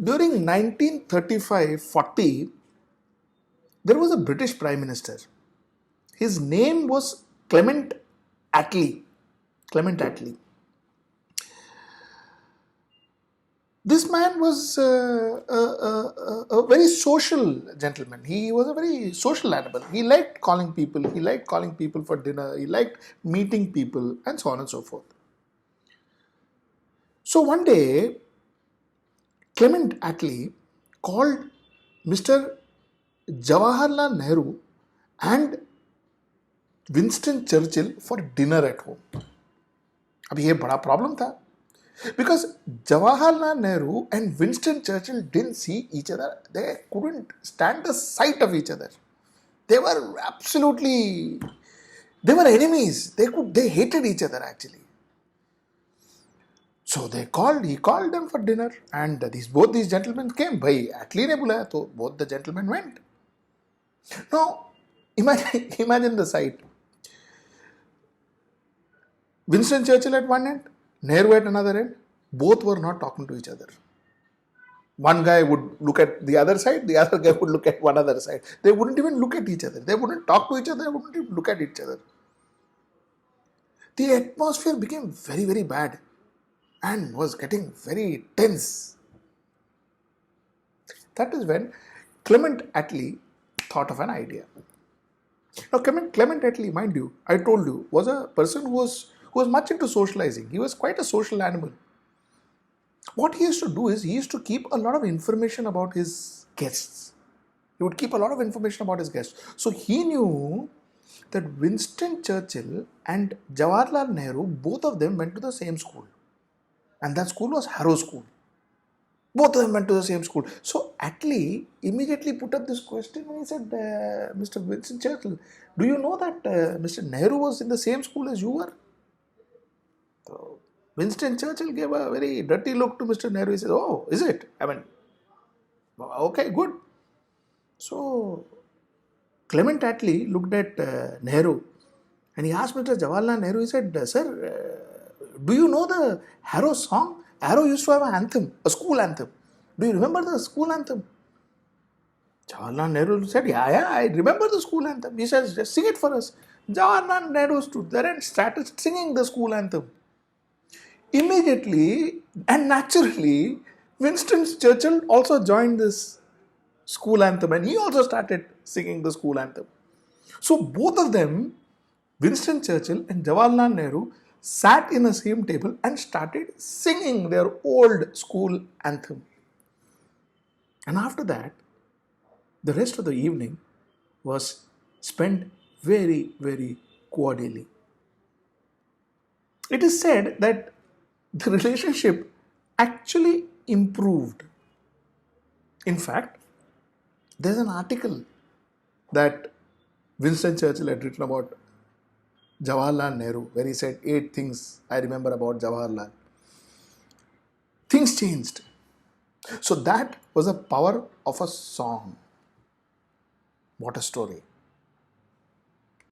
During 1935-40, there was a British Prime Minister. His name was Clement Attlee. Clement Attlee. This man was a very social gentleman. He was a very social animal. He liked calling people. He liked calling people for dinner. He liked meeting people and so on and so forth. So one day, Clement Attlee called Mr. Jawaharlal Nehru and Winston Churchill for dinner at home. अब ये बड़ा problem था because Jawaharlal Nehru and Winston Churchill didn't see each other. They couldn't stand the sight of each other. They were absolutely, they were enemies. They hated each other actually. So he called them for dinner, and both these gentlemen came. Bhai, Attlee ne bulaya, so both the gentlemen went. Now, imagine the sight. Winston Churchill at one end, Nehru at another end. Both were not talking to each other. One guy would look at the other side, the other guy would look at one other side. They wouldn't even look at each other. They wouldn't talk to each other. They wouldn't even look at each other. The atmosphere became very, very bad and was getting very tense. That is when Clement Attlee thought of an idea. Now, Clement Attlee, mind you, I told you, was a person who was much into socializing. He was quite a social animal. What he used to do is he used to keep a lot of information about his guests. He would keep a lot of information about his guests. So he knew that Winston Churchill and Jawaharlal Nehru, both of them went to the same school. And that school was Harrow School. Both of them went to the same school. So Attlee immediately put up this question and he said, Mr. Winston Churchill, do you know that Mr. Nehru was in the same school as you were? So Winston Churchill gave a very dirty look to Mr. Nehru. He said, oh, is it? I mean, okay, good. So Clement Attlee looked at Nehru and he asked Mr. Jawaharlal Nehru, he said, sir, do you know the Harrow song? Harrow used to have an anthem, a school anthem. Do you remember the school anthem? Jawaharlal Nehru said, yeah, I remember the school anthem. He says, just sing it for us. Jawaharlal Nehru stood there and started singing the school anthem. Immediately and naturally, Winston Churchill also joined this school anthem and he also started singing the school anthem. So both of them, Winston Churchill and Jawaharlal Nehru, sat in the same table and started singing their old school anthem. And after that, the rest of the evening was spent very, very cordially. It is said that the relationship actually improved. In fact, there's an article that Winston Churchill had written about Jawaharlal Nehru, where he said 8 things I remember about Jawaharlal. Things changed. So that was the power of a song. What a story.